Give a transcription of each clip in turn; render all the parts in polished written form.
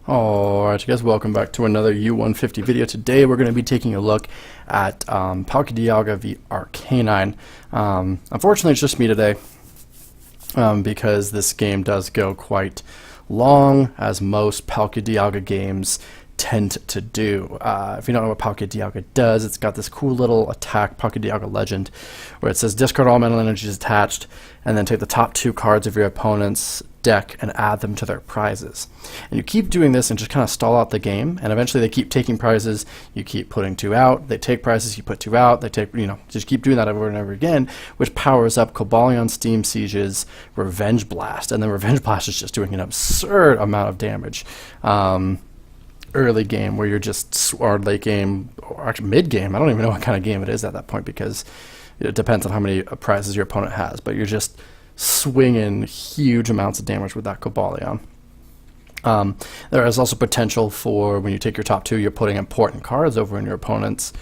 Alright, you guys, welcome back to another U150 video. Today we're going to be taking a look at Palkia Dialga v Arcanine. Unfortunately, it's just me today because this game does go quite long, as most Palkia Dialga games tend to do. If you don't know what Palkia Dialga does, it's got this cool little attack, Palkia Dialga Legend, where it says discard all mental energies attached, and then take the top 2 cards of your opponent's deck and add them to their prizes. And you keep doing this and just kind of stall out the game, and eventually they keep taking prizes, you keep putting 2 out, they take prizes, you put 2 out, they take, just keep doing that over and over again, which powers up Cobalion, Steam Siege's Revenge Blast, and then Revenge Blast is just doing an absurd amount of damage. Early game, where you're just, or late game, or actually mid game, I don't even know what kind of game it is at that point, because it depends on how many prizes your opponent has, but you're just swinging huge amounts of damage with that Cobalion. There is also potential for, when you take your top 2, you're putting important cards over in your opponent's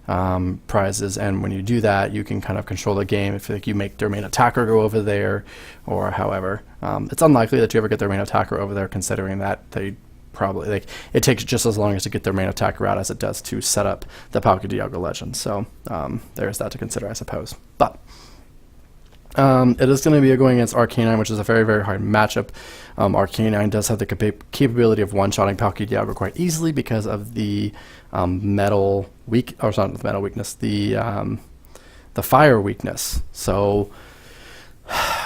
prizes, and when you do that, you can kind of control the game if you make their main attacker go over there, or however. It's unlikely that you ever get their main attacker over there, considering that they probably, it takes just as long as to get their main attacker out as it does to set up the Palkia Dialga Legend. So there's that to consider, I suppose. But it is going to be going against Arcanine, which is a very, very hard matchup. Arcanine does have the capability of one-shotting Palkia Dialga quite easily because of the metal weakness, the fire weakness. So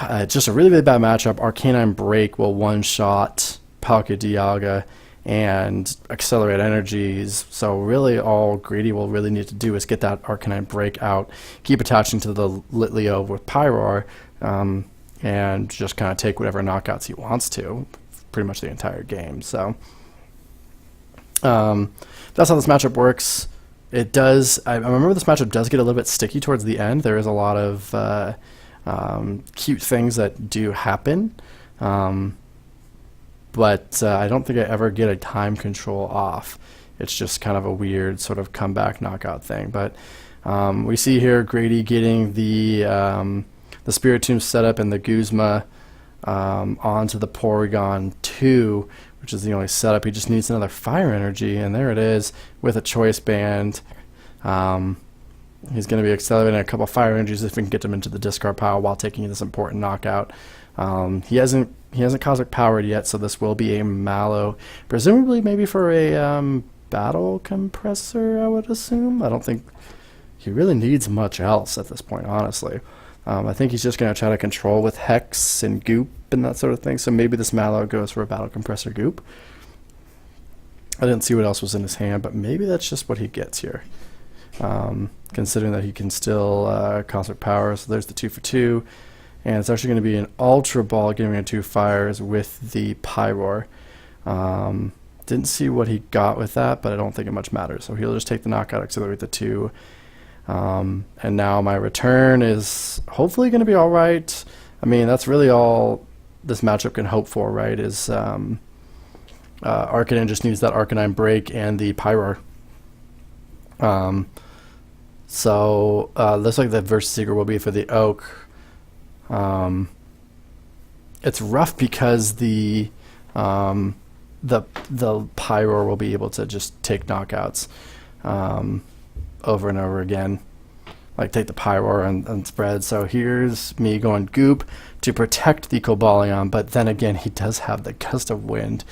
it's just a really, really bad matchup. Arcanine Break will one-shot Palkia Dialga and accelerate energies, so really all Greedy will really need to do is get that Arcanine Break out, keep attaching to the Litleo with Pyroar, and just kind of take whatever knockouts he wants to, pretty much the entire game. So that's how this matchup works. It does, I remember this matchup does get a little bit sticky towards the end. There is a lot of cute things that do happen, but I don't think I ever get a time control off. It's just kind of a weird sort of comeback knockout thing. But we see here Grady getting the Spiritomb setup and the Guzma onto the Porygon 2, which is the only setup. He just needs another Fire Energy, and there it is with a Choice Band. He's going to be accelerating a couple Fire Energies if we can get them into the discard pile while taking this important knockout. He hasn't Cosmic Powered yet, so this will be a Mallow, presumably maybe for a Battle Compressor, I would assume. I don't think he really needs much else at this point, honestly. I think he's just going to try to control with Hex and Goop and that sort of thing, so maybe this Mallow goes for a Battle Compressor Goop. I didn't see what else was in his hand, but maybe that's just what he gets here. Considering that he can still Cosmic Power, so there's the 2 for 2. And it's actually going to be an Ultra Ball giving him 2 fires with the Pyroar. Didn't see what he got with that, but I don't think it much matters. So he'll just take the knockout, accelerate the 2. And now my return is hopefully going to be alright. I mean, that's really all this matchup can hope for, right? Is Arcanine just needs that Arcanine Break and the Pyroar. So looks like the Versus Seeker will be for the Oak. It's rough because the Pyroar will be able to just take knockouts over and over again, like take the Pyroar and spread. So here's me going Goop to protect the Cobalion, but then again he does have the Gust of Wind,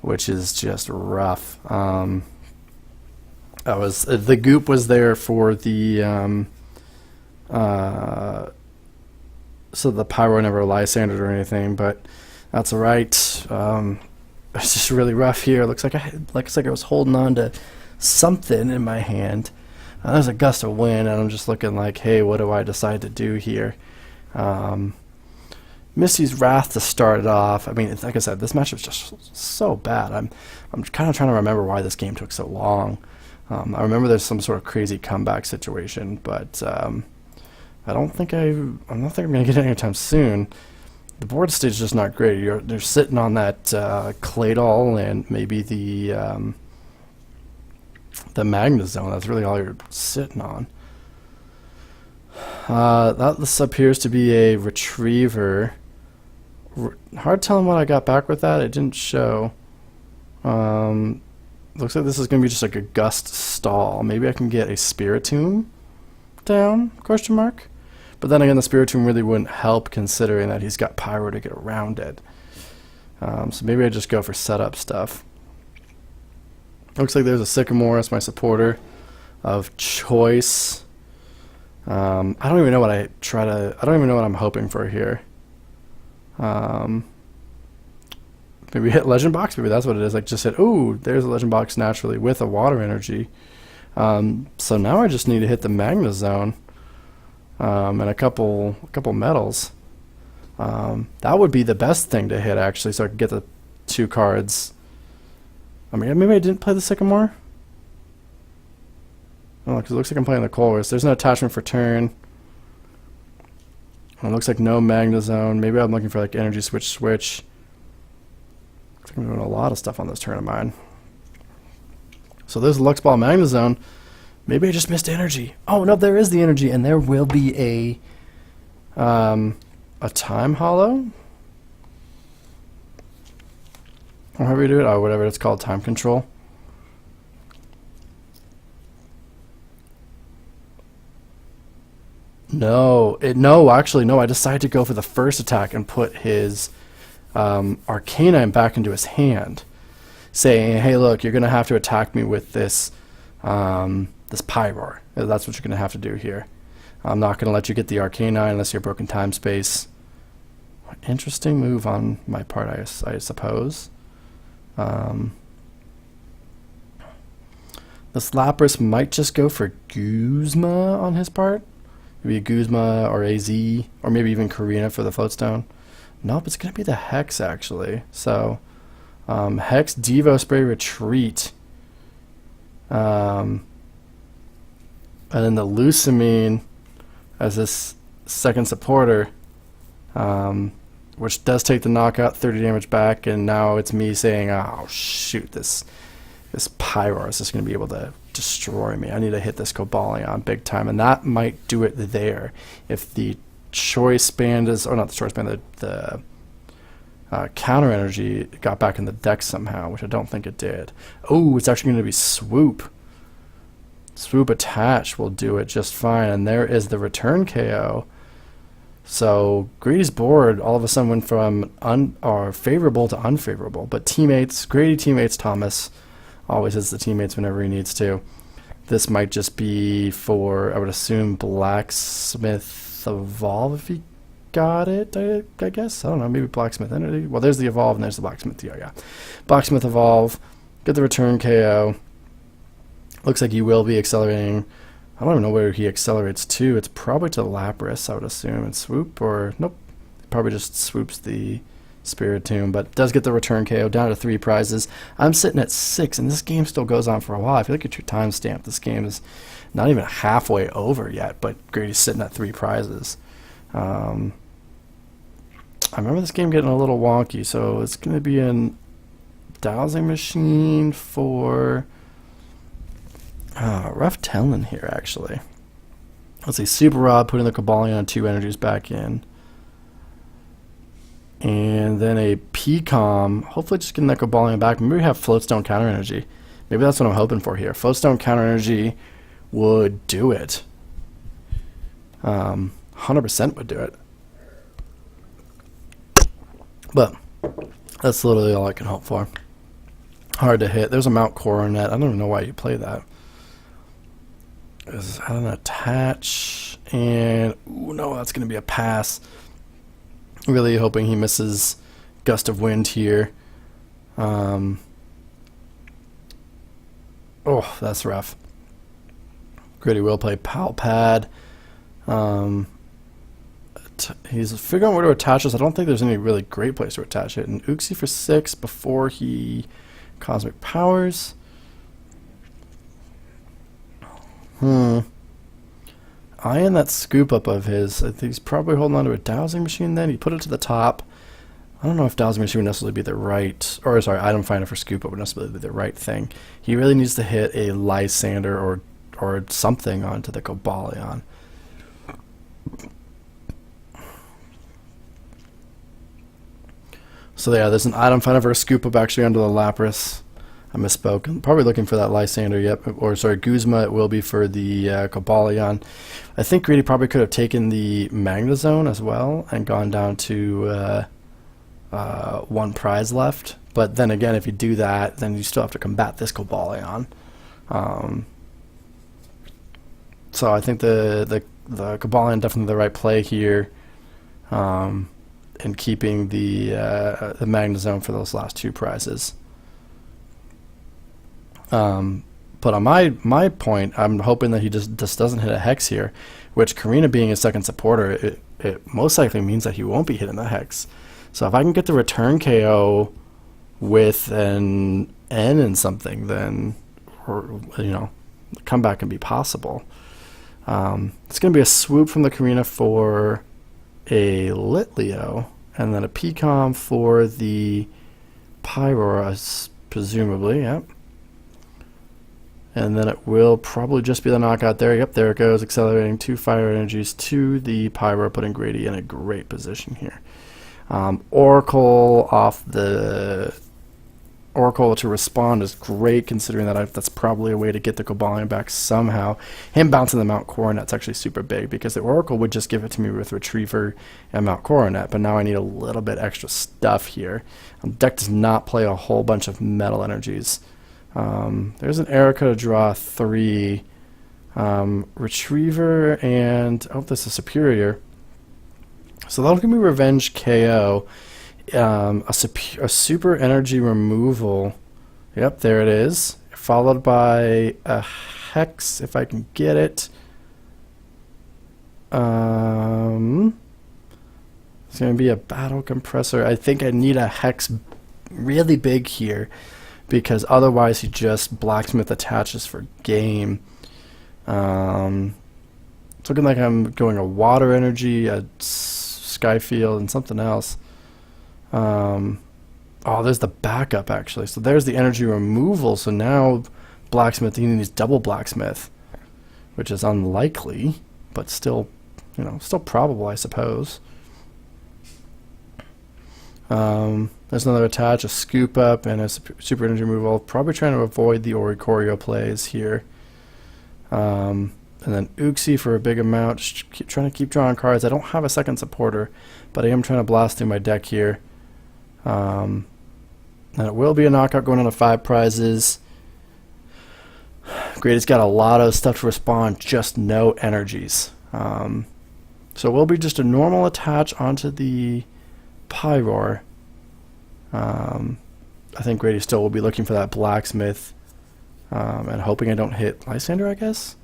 which is just rough. The Goop was there for the so the Pyro never Lysandered or anything, but that's alright. It's just really rough here. Looks like I was holding on to something in my hand. There's a Gust of Wind, and I'm just looking like, hey, what do I decide to do here? Misty's Wrath to start it off. I mean, like I said, this matchup's just so bad. I'm kind of trying to remember why this game took so long. I remember there's some sort of crazy comeback situation, but I don't think I'm going to get it anytime soon. The board stage is just not great. They're sitting on that Claydol and maybe the Magnezone. That's really all you're sitting on. This appears to be a Retriever. Hard telling what I got back with that. It didn't show. Looks like this is going to be just like a gust stall. Maybe I can get a Spiritomb down, question mark. But then again, the Spiritomb really wouldn't help considering that he's got Pyro to get around it. So maybe I just go for setup stuff. Looks like there's a Sycamore as my supporter of choice. I don't even know what I don't even know what I'm hoping for here. Maybe hit Legend Box. Maybe that's what it is. Like just hit. Ooh, there's a Legend Box naturally with a Water Energy. So now I just need to hit the Magna Zone and a couple metals. That would be the best thing to hit actually, so I could get the 2 cards. I mean, maybe I didn't play the Sycamore. Oh, because it looks like I'm playing the Colress. There's no attachment for turn. It looks like no Magna Zone. Maybe I'm looking for like Energy Switch. Looks like I'm doing a lot of stuff on this turn of mine. So there's the Lux Ball Magna Zone. Maybe I just missed energy. Oh no, there is the energy, and there will be a Time Hollow. Or however you do it. Oh, whatever it's called, Time Control. No, actually, no. I decided to go for the first attack and put his Arcanine back into his hand, saying, "Hey, look, you're gonna have to attack me with this this Pyroar. That's what you're gonna have to do here. I'm not gonna let you get the Arcanine unless you're broken time space." Interesting move on my part, I suppose. This Lapras might just go for Guzma on his part. Maybe a Guzma or AZ, or maybe even Karina for the Floatstone. Nope, it's going to be the Hex, actually. So, Hex, Devo Spray, Retreat. And then the Lusamine as this second supporter, which does take the knockout, 30 damage back, and now it's me saying, oh, shoot, this Pyroar is just going to be able to destroy me. I need to hit this Cobalion big time, and that might do it there. If the choice band is, or not the choice band, the counter energy got back in the deck somehow, which I don't think it did. Oh, it's actually going to be Swoop. Swoop Attach will do it just fine, and there is the return KO. So Grady's board all of a sudden went from favorable to unfavorable, but Grady teammates Thomas always hits the teammates whenever he needs to. This might just be for, I would assume, Blacksmith Evolve if he got it, I guess. I don't know, maybe Blacksmith Entity. Well, there's the Evolve and there's the Blacksmith. Yeah. Blacksmith Evolve, get the return KO. Looks like he will be accelerating. I don't even know where he accelerates to. It's probably to Lapras, I would assume. And Swoop, or nope. Probably just swoops the Spiritomb, but does get the return KO down to 3 prizes. I'm sitting at 6, and this game still goes on for a while. If you look at your timestamp, this game is not even halfway over yet, but Grady's sitting at 3 prizes. I remember this game getting a little wonky, so it's going to be a dowsing machine for rough telling here, actually. Let's see, Super Rod, putting the Cobalion and 2 energies back in. And then a P-Com, hopefully just getting that Cobalion back. Maybe we have Floatstone Counter Energy. Maybe that's what I'm hoping for here. Floatstone Counter Energy would do it. 100% would do it. But that's literally all I can hope for. Hard to hit. There's a Mount Coronet. I don't even know why you play that. Is that an attach? And, ooh, no, that's going to be a pass. Really hoping he misses Gust of Wind here. Oh, that's rough. Gritty will play Pal Pad. He's figuring out where to attach this. I don't think there's any really great place to attach it. And Uxie for 6 before he Cosmic Powers. Eyeing that scoop up of his. I think he's probably holding on to a dowsing machine then. He put it to the top. I don't know if dowsing machine would necessarily be the right, or sorry, item finder for scoop up would necessarily be the right thing. He really needs to hit a Lysander or something onto the Cobalion. So yeah, there's an item finder for a scoop up actually under the Lapras. I misspoke. I'm probably looking for that Lysander, yep. Or, sorry, Guzma. It will be for the Cobalion. I think Grady probably could have taken the Magnezone as well and gone down to 1 prize left. But then again, if you do that, then you still have to combat this Cobalion. So I think the Cobalion definitely the right play here, in keeping the Magnezone for those last 2 prizes. But on my point, I'm hoping that he just doesn't hit a Hex here, which Karina being his second supporter, it most likely means that he won't be hitting the Hex. So if I can get the return KO with an N and something, then, the comeback can be possible. It's going to be a swoop from the Karina for a Litleo, and then a Pecom for the Pyroar, presumably, yep. And then it will probably just be the knockout there. Yep, there it goes, accelerating 2 fire energies to the Pyroar, putting Grady in a great position here. Oracle off the Oracle to respond is great, considering that that's probably a way to get the Cobalion back somehow. Him bouncing the Mount Coronet is actually super big, because the Oracle would just give it to me with Retriever and Mount Coronet, but now I need a little bit extra stuff here. Deck does not play a whole bunch of metal energies. There's an Erica to draw 3. Retriever and, oh, this is Superior. So that'll give me Revenge KO. A super energy removal. Yep, there it is. Followed by a Hex, if I can get it. It's going to be a Battle Compressor. I think I need a Hex really big here, because otherwise he just Blacksmith attaches for game. It's looking like I'm going a Water Energy, a Skyfield, and something else. Oh, there's the backup, actually. So there's the energy removal. So now Blacksmith, he needs double Blacksmith, which is unlikely, but still, still probable, I suppose. There's another attach, a Scoop Up, and a super energy removal. Probably trying to avoid the Oricorio plays here. And then Uxie for a big amount. Just trying to keep drawing cards. I don't have a second supporter, but I am trying to blast through my deck here. And it will be a knockout going on to 5 prizes. Grady's got a lot of stuff to respond, just no energies. So it will be just a normal attach onto the Pyroar. I think Grady still will be looking for that Blacksmith, and hoping I don't hit Lysander, I guess.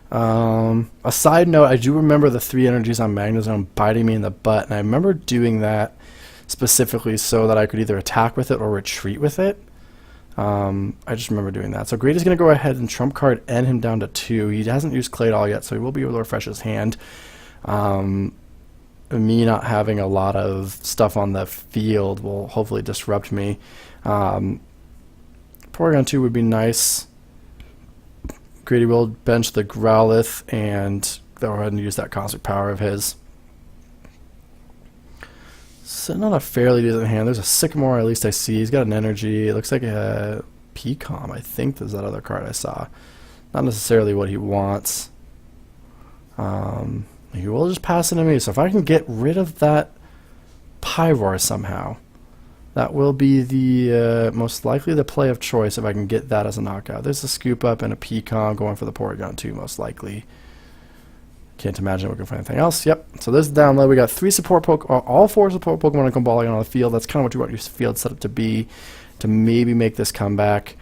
A side note, I do remember the 3 energies on Magnezone biting me in the butt, and I remember doing that specifically so that I could either attack with it or retreat with it. I just remember doing that. So Grady's going to go ahead and trump card N him down to 2. He hasn't used Claydol yet, so he will be able to refresh his hand. Me not having a lot of stuff on the field will hopefully disrupt me. Porygon 2 would be nice. Grady will bench the Growlithe and go ahead and use that Cosmic Power of his. Sitting on a fairly decent hand. There's a Sycamore, at least I see. He's got an energy. It looks like a Pecom, I think there's that other card I saw. Not necessarily what he wants. He will just pass it to me. So if I can get rid of that Pyroar somehow, that will be the most likely the play of choice if I can get that as a knockout. There's a Scoop Up and a Pecom going for the Porygon 2, most likely. Can't imagine we're going for anything else. Yep. So there's the download. We got 3 support Pokemon, all 4 support Pokemon and Cobalion on the field. That's kind of what you want your field set up to be, to maybe make this comeback.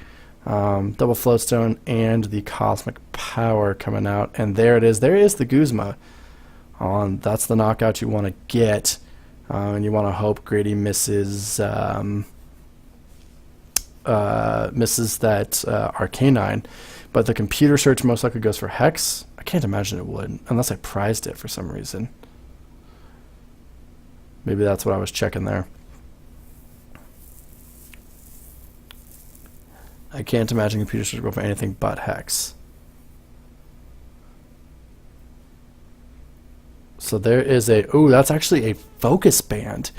Double Floatstone and the Cosmic Power coming out. And there it is. There is the Guzma. That's the knockout you want to get. And you want to hope Grady misses that Arcanine. But the computer search most likely goes for Hex. I can't imagine it would, unless I prized it for some reason. Maybe that's what I was checking there. I can't imagine computer search go for anything but Hex. So there is a... Oh, that's actually a Focus Band.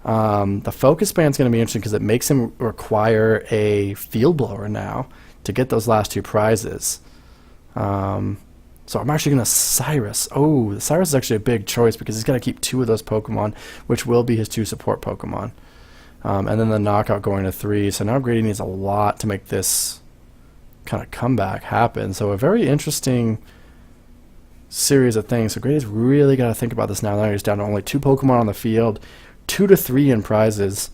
The focus band's going to be interesting because it makes him require a field blower now to get those last 2 prizes. So I'm actually going to Cyrus. Oh, the Cyrus is actually a big choice because he's going to keep 2 of those Pokemon, which will be his 2 support Pokemon. And then the knockout going to 3. So now Grady needs a lot to make this kind of comeback happen. So a very interesting series of things. So Grady's really got to think about this now. Now he's down to only 2 Pokemon on the field, 2 to 3 in prizes.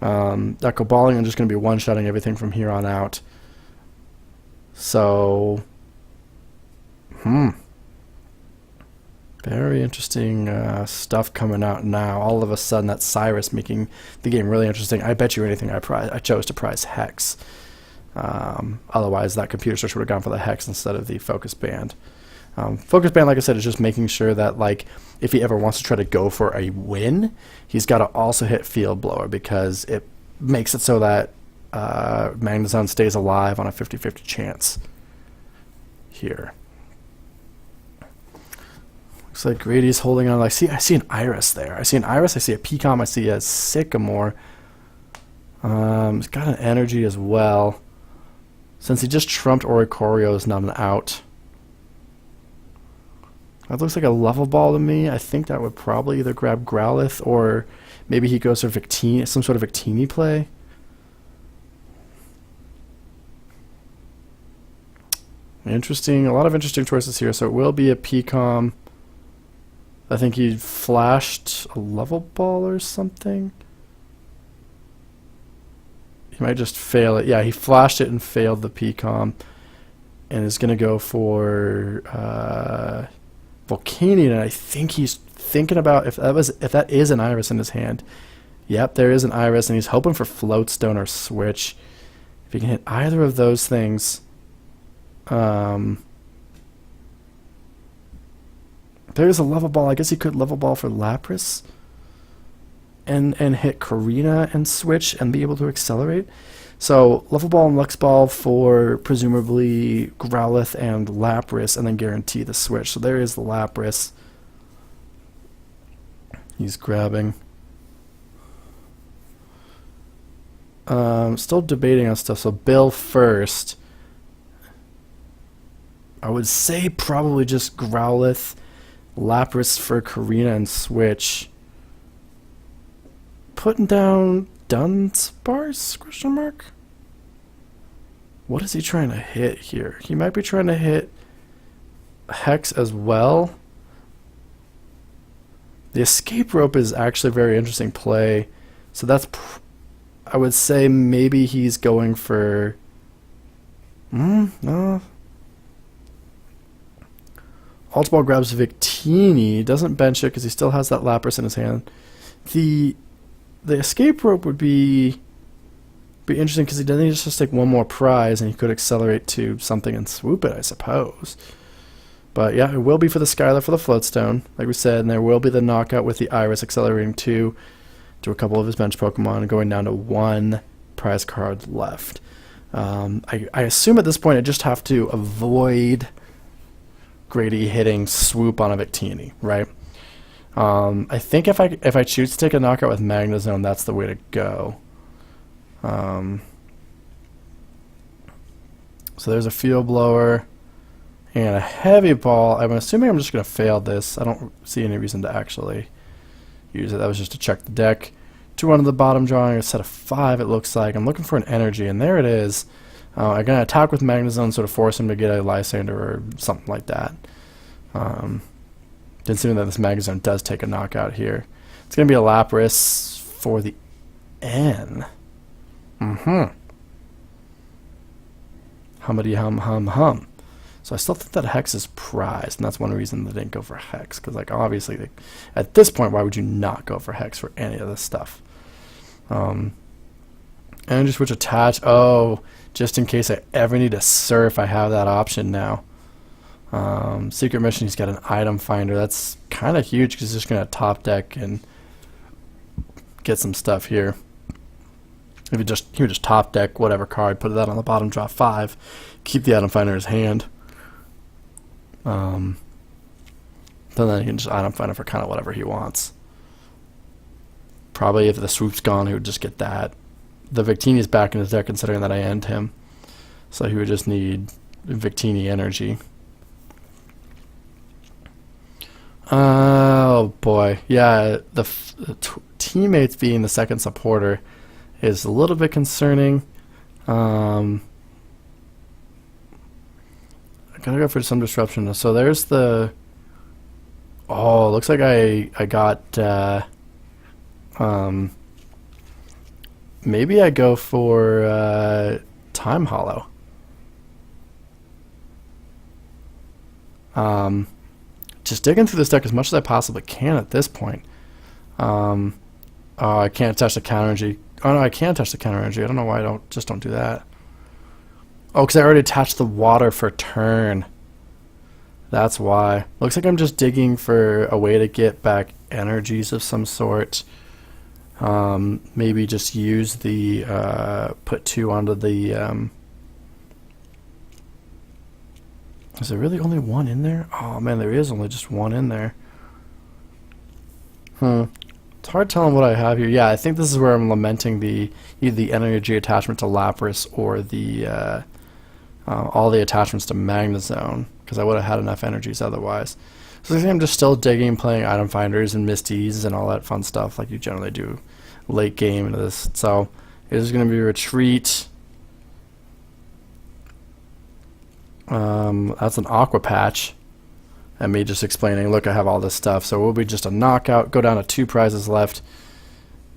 That Coballing, I'm just going to be one-shotting everything from here on out. So, very interesting stuff coming out now. All of a sudden, that Cyrus making the game really interesting. I bet you anything I chose to prize Hex. Otherwise, that computer search would have gone for the Hex instead of the Focus Band. Focus Band, like I said, is just making sure that, like, if he ever wants to try to go for a win, he's got to also hit Field Blower because it makes it so that Magnezone stays alive on a 50-50 chance here. Looks like Grady's holding on. I see an Iris there. I see an Iris. I see a Pecom. I see a Sycamore. He's got an Energy as well. Since he just trumped Oricorio, is not an out. That looks like a level ball to me. I think that would probably either grab Growlithe or maybe he goes for Victini, some sort of Victini play. Interesting. A lot of interesting choices here. So it will be a Pecom. I think he flashed a level ball or something. He might just fail it. Yeah, he flashed it and failed the Pecom. And is going to go for Volcanion. And I think he's thinking about if that is an Iris in his hand. Yep, there is an Iris, and he's hoping for Floatstone or Switch. If he can hit either of those things, there's a level ball. I guess he could level ball for Lapras and hit Karina and switch and be able to accelerate. So level ball and Lux Ball for presumably Growlithe and Lapras, and then guarantee the switch. So there is the Lapras. He's grabbing. Still debating on stuff. So Bill first. I would say probably just Growlithe, Lapras for Karina and switch. Putting down Dunsparce? Question mark. What is he trying to hit here? He might be trying to hit Hex as well. The Escape Rope is actually a very interesting play. So that's, I would say maybe he's going for, no. Ultra Ball grabs Victini, doesn't bench it because he still has that Lapras in his hand. The Escape Rope would be interesting because he doesn't just take one more prize and he could accelerate to something and swoop it, I suppose. But yeah, it will be for the Skylar for the Floatstone, like we said, and there will be the knockout with the Iris accelerating to a couple of his bench Pokemon and going down to 1 prize card left. I assume at this point I just have to avoid Grady hitting swoop on a Victini, right? I think if I choose to take a knockout with Magnezone, that's the way to go. So there's a Field Blower and a Heavy Ball. I'm assuming I'm just going to fail this. I don't see any reason to actually use it. That was just to check the deck. 2-1 to the bottom, drawing a set of 5, it looks like. I'm looking for an Energy, and there it is. I'm going to attack with Magnezone, sort of force him to get a Lysander or something like that. Considering that this Magnezone does take a knockout here. It's going to be a Lapras for the N. Hummity hum hum hum. So I still think that Hex is prized, and that's one reason they didn't go for Hex. Because, like, obviously, at this point, why would you not go for Hex for any of this stuff? Energy Switch attach. Oh, just in case I ever need to surf, I have that option now. Secret Mission, he's got an item finder. That's kind of huge because he's just going to top deck and get some stuff here. If he would just top deck whatever card, put that on the bottom, draw 5, keep the item finder in his hand. Then he can just item finder for kind of whatever he wants. Probably if the swoop's gone, he would just get that. The Victini's back in his deck considering that I end him. So he would just need Victini energy. Oh boy. Yeah, the teammates being the second supporter is a little bit concerning. I gotta go for some disruption. So there's the... Oh, looks like I got... maybe I go for Time Hollow. Just digging through this deck as much as I possibly can at this point. Oh, I can't touch the counter energy. Oh no, I can touch the counter energy. I don't know why I don't do that. Oh, because I already attached the water for turn. That's why. Looks like I'm just digging for a way to get back energies of some sort. Maybe just use the put 2 onto the is there really only 1 in there? Oh man, there is only just 1 in there. It's hard telling what I have here. Yeah, I think this is where I'm lamenting either the energy attachment to Lapras or the all the attachments to Magnezone, because I would have had enough energies otherwise. So I think I'm just still digging, playing item finders and Misties and all that fun stuff like you generally do late game into this. So it is going to be a retreat. That's an Aqua Patch. And me just explaining, look, I have all this stuff. So it will be just a knockout, go down to 2 prizes left.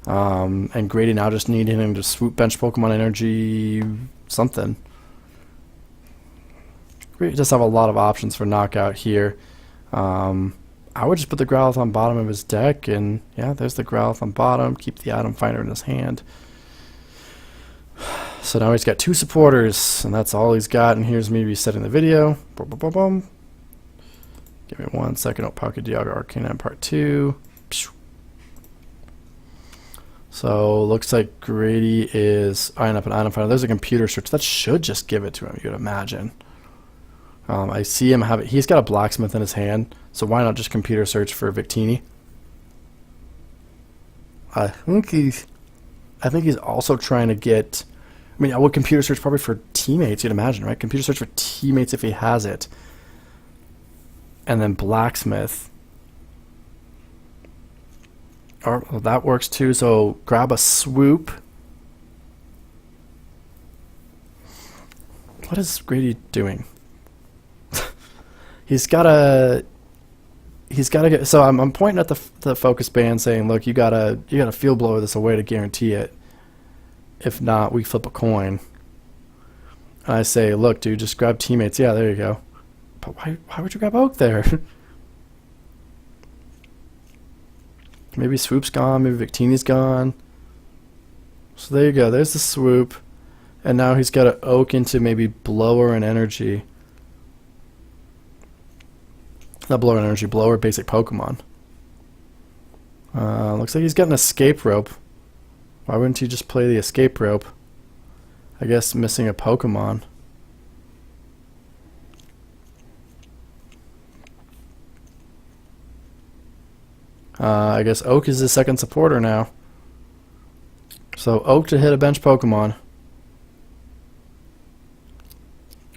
And Grady now just needing him to swoop bench Pokemon energy something. We just have a lot of options for knockout here. I would just put the Growlithe on bottom of his deck, and yeah, there's the Growlithe on bottom. Keep the item finder in his hand. So now he's got 2 supporters, and that's all he's got. And here's me resetting the video. Boom, boom, boom, boom. Give me 1 second. Oh, Palkia, Dialga, Arcanine Part 2. So looks like Grady is eyeing up an item finder. There's a computer search. That should just give it to him, you'd imagine. I see him have it. He's got a blacksmith in his hand, so why not just computer search for Victini? I think he's also trying to get. I mean, I would computer search probably for teammates. You'd imagine, right? Computer search for teammates if he has it, and then blacksmith. Or well, that works too. So grab a swoop. What is Grady doing? He's got to get. So I'm pointing at the focus band, saying, "Look, you gotta field blower this away to guarantee it. If not, we flip a coin." And I say, "Look, dude, just grab teammates." Yeah, there you go. But why would you grab Oak there? Maybe Swoop's gone. Maybe Victini's gone. So there you go. There's the Swoop, and now he's got an Oak into maybe Blower and Energy. Not Blower and Energy, Blower, basic Pokemon. Looks like he's got an Escape Rope. Why wouldn't he just play the Escape Rope? I guess missing a Pokemon. I guess Oak is his second supporter now. So Oak to hit a bench Pokemon.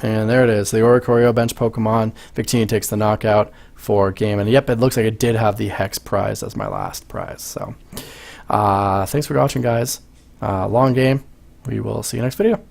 And there it is, the Oricorio bench Pokemon. Victini takes the knockout for game. And yep, it looks like it did have the Hex prize as my last prize. So thanks for watching, guys. Long game. We will see you next video.